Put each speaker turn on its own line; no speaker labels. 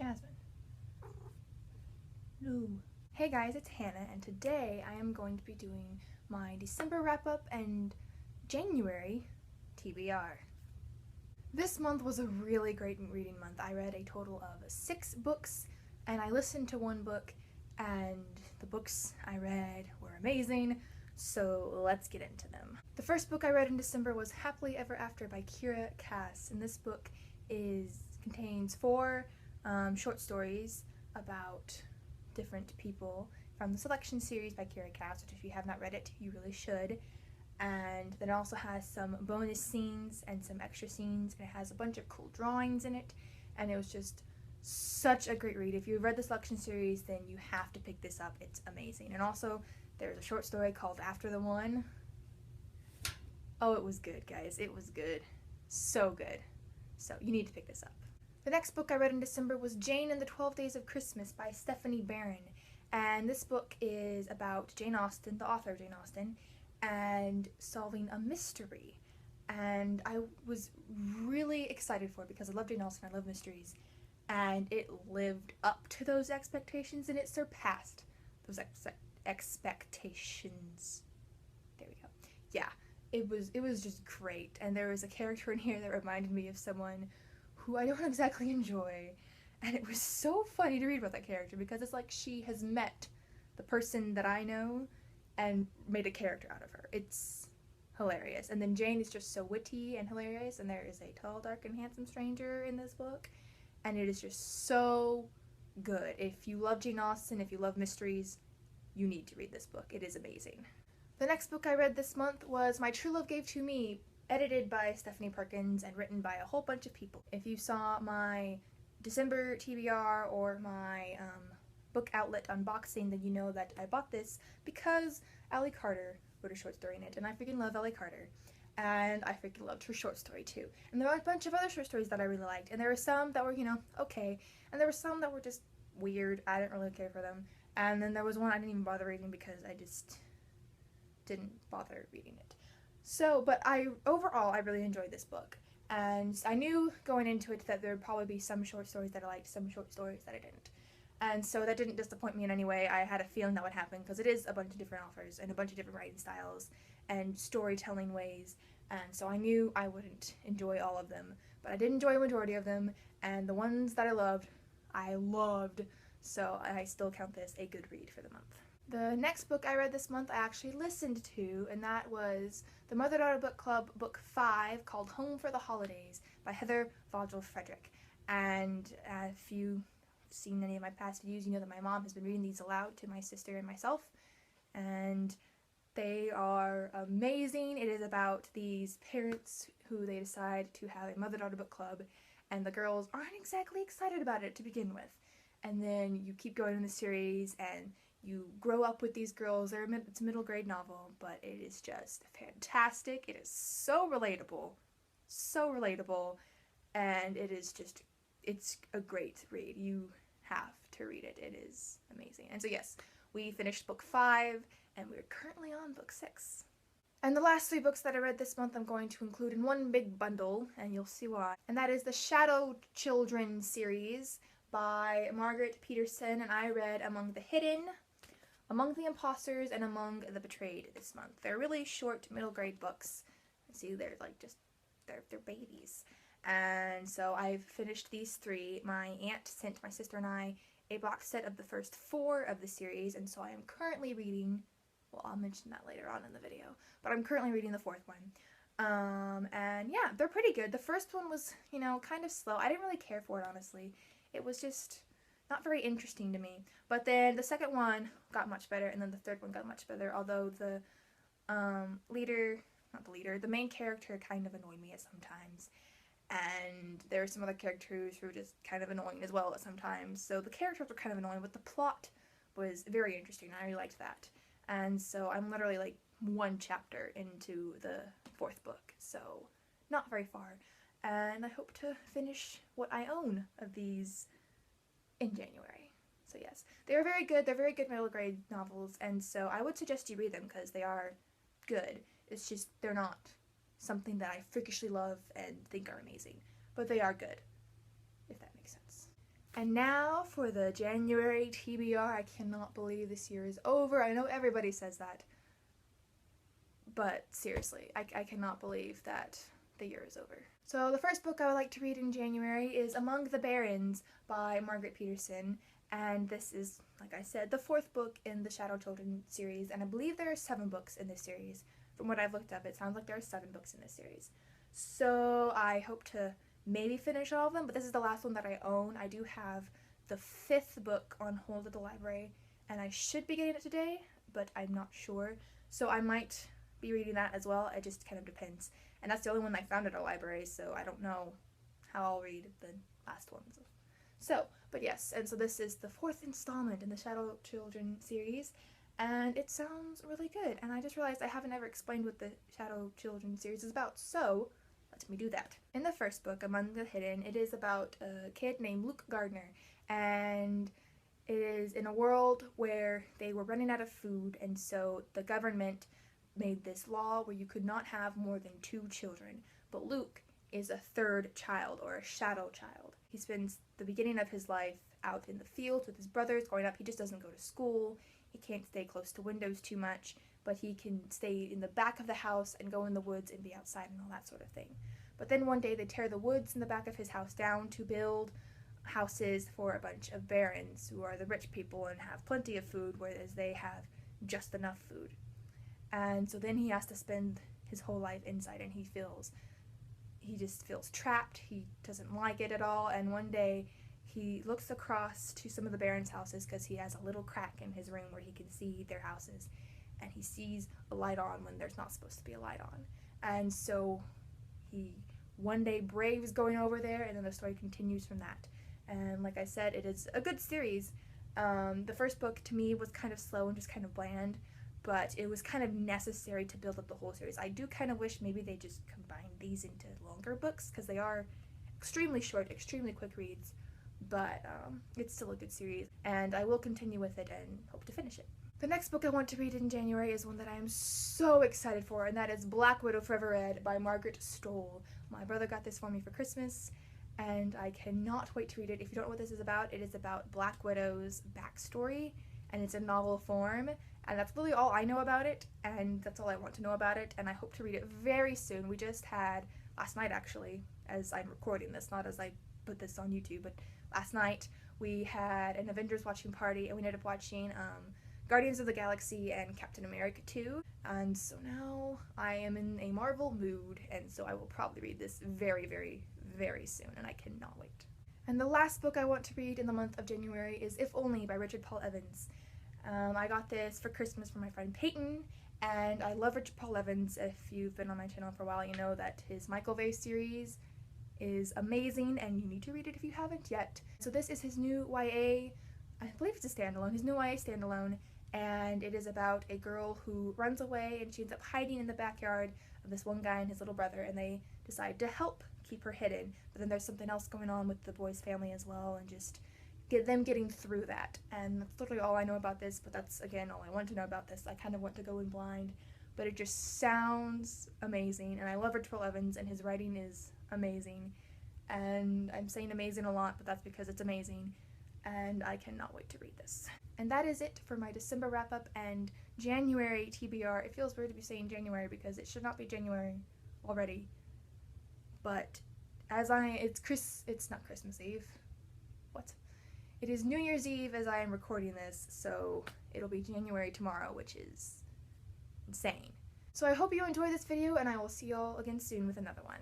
Jasmine. No. Hey guys, it's Hannah, and today I am going to be doing my December wrap-up and January TBR. This month was a really great reading month. I read a total of 6 books, and I listened to 1 book, and the books I read were amazing, so let's get into them. The first book I read in December was Happily Ever After by Kira Cass, and this book contains 4 short stories about different people from the Selection series by Kira Cass, which if you have not read it, you really should. And then it also has some bonus scenes and some extra scenes, and it has a bunch of cool drawings in it, and it was just such a great read. If you've read the Selection series, then you have to pick this up. It's amazing. And also, there's a short story called After the One. Oh, it was good, guys. It was good. So good. So, you need to pick this up. The next book I read in December was Jane and the 12 Days of Christmas by Stephanie Barron. And this book is about Jane Austen, the author of Jane Austen, and solving a mystery. And I was really excited for it because I love Jane Austen, I love mysteries, and it lived up to those expectations, and it surpassed those expectations. There we go. Yeah, it was just great. And there was a character in here that reminded me of someone who I don't exactly enjoy, and it was so funny to read about that character because it's like she has met the person that I know and made a character out of her. It's hilarious. And then Jane is just so witty and hilarious, and there is a tall, dark, and handsome stranger in this book, and it is just so good. If you love Jane Austen, if you love mysteries, you need to read this book. It is amazing. The next book I read this month was My True Love Gave to Me, edited by Stephanie Perkins and written by a whole bunch of people. If you saw my December TBR or my book outlet unboxing, then you know that I bought this because Allie Carter wrote a short story in it, and I freaking love Allie Carter, and I freaking loved her short story too. And there were a bunch of other short stories that I really liked, and there were some that were, okay, and there were some that were just weird. I didn't really care for them, and then there was one I didn't even bother reading because I just didn't bother reading it. So, but overall, I really enjoyed this book, and I knew going into it that there would probably be some short stories that I liked, some short stories that I didn't. And so that didn't disappoint me in any way. I had a feeling that would happen because it is a bunch of different authors and a bunch of different writing styles and storytelling ways, and so I knew I wouldn't enjoy all of them, but I did enjoy a majority of them, and the ones that I loved, so I still count this a good read for the month. The next book I read this month I actually listened to, and that was the Mother-Daughter Book Club Book 5 called Home for the Holidays by Heather Vogel-Frederick. And if you've seen any of my past videos, you know that my mom has been reading these aloud to my sister and myself, and they are amazing. It is about these parents who they decide to have a mother-daughter book club, and the girls aren't exactly excited about it to begin with. And then you keep going in the series, and you grow up with these girls. It's a middle grade novel, but it is just fantastic. It is so relatable, and it's a great read. You have to read it. It is amazing. And so yes, we finished book 5, and we're currently on book 6. And the last 3 books that I read this month I'm going to include in one big bundle, and you'll see why. And that is the Shadow Children series by Margaret Peterson, and I read Among the Hidden, Among the Imposters, and Among the Betrayed this month. They're really short middle grade books. See, they're like they're babies. And so I've finished these 3. My aunt sent my sister and I a box set of the first 4 of the series, and so I am currently reading, well, I'll mention that later on in the video, but I'm currently reading the 4th one. And yeah, they're pretty good. The first one was, kind of slow. I didn't really care for it, honestly. It was just not very interesting to me. But then the second one got much better, and then the third one got much better, although the the main character kind of annoyed me at sometimes. And there were some other characters who were just kind of annoying as well at sometimes. So the characters were kind of annoying, but the plot was very interesting. I really liked that. And so I'm literally like 1 chapter into the 4th book, so not very far. And I hope to finish what I own of these in January. So yes, they are very good. They're very good middle grade novels, and so I would suggest you read them because they are good. It's just they're not something that I freakishly love and think are amazing, but they are good, if that makes sense. And now for the January TBR. I cannot believe this year is over. I know everybody says that, but seriously, I cannot believe that the year is over. So the first book I would like to read in January is Among the Barrens by Margaret Peterson, and this is, like I said, the 4th book in the Shadow Children series, and I believe there are 7 books in this series. From what I've looked up, it sounds like there are 7 books in this series. So I hope to maybe finish all of them, but this is the last one that I own. I do have the 5th book on hold at the library, and I should be getting it today, but I'm not sure. So I might be reading that as well. It just kind of depends. And that's the only one I found at our library, so I don't know how I'll read the last ones. So, but yes, and so this is the 4th installment in the Shadow Children series, and it sounds really good. And I just realized I haven't ever explained what the Shadow Children series is about, so let me do that. In the first book, Among the Hidden, it is about a kid named Luke Gardner, and it is in a world where they were running out of food, and so the government made this law where you could not have more than 2 children. But Luke is a 3rd child, or a shadow child. He spends the beginning of his life out in the fields with his brothers. Growing up, he just doesn't go to school. He can't stay close to windows too much, but he can stay in the back of the house and go in the woods and be outside and all that sort of thing. But then one day they tear the woods in the back of his house down to build houses for a bunch of barons, who are the rich people and have plenty of food, whereas they have just enough food. And so then he has to spend his whole life inside, and he just feels trapped. He doesn't like it at all, and one day he looks across to some of the barons' houses because he has a little crack in his ring where he can see their houses, and he sees a light on when there's not supposed to be a light on. And so he one day braves going over there, and then the story continues from that. And like I said, it is a good series. The first book to me was kind of slow and just kind of bland, but it was kind of necessary to build up the whole series. I do kind of wish maybe they just combined these into longer books, because they are extremely short, extremely quick reads, but it's still a good series, and I will continue with it and hope to finish it. The next book I want to read in January is one that I am so excited for, and that is Black Widow Forever Read by Margaret Stohl. My brother got this for me for Christmas, and I cannot wait to read it. If you don't know what this is about, it is about Black Widow's backstory, and it's in novel form, and that's really all I know about it, and that's all I want to know about it, and I hope to read it very soon. We just had, last night actually, as I'm recording this, not as I put this on YouTube, but last night we had an Avengers watching party, and we ended up watching Guardians of the Galaxy and Captain America 2, and so now I am in a Marvel mood, and so I will probably read this very, very, very soon, and I cannot wait. And the last book I want to read in the month of January is If Only by Richard Paul Evans. I got this for Christmas from my friend Peyton, and I love Richard Paul Evans. If you've been on my channel for a while, you know that his Michael Vase series is amazing, and you need to read it if you haven't yet. So this is his new YA, I believe it's a standalone, his new YA standalone, and it is about a girl who runs away, and she ends up hiding in the backyard of this one guy and his little brother, and they decide to help keep her hidden. But then there's something else going on with the boy's family as well, and just them getting through that. And that's literally all I know about this, but that's, again, all I want to know about this. I kind of want to go in blind, but it just sounds amazing, and I love Richard Paul Evans, and his writing is amazing. And I'm saying amazing a lot, but that's because it's amazing, and I cannot wait to read this. And that is it for my December wrap-up and January TBR. It feels weird to be saying January because it should not be January already, but it's not Christmas Eve. What? It is New Year's Eve as I am recording this, so it'll be January tomorrow, which is insane. So I hope you enjoyed this video, and I will see y'all again soon with another one.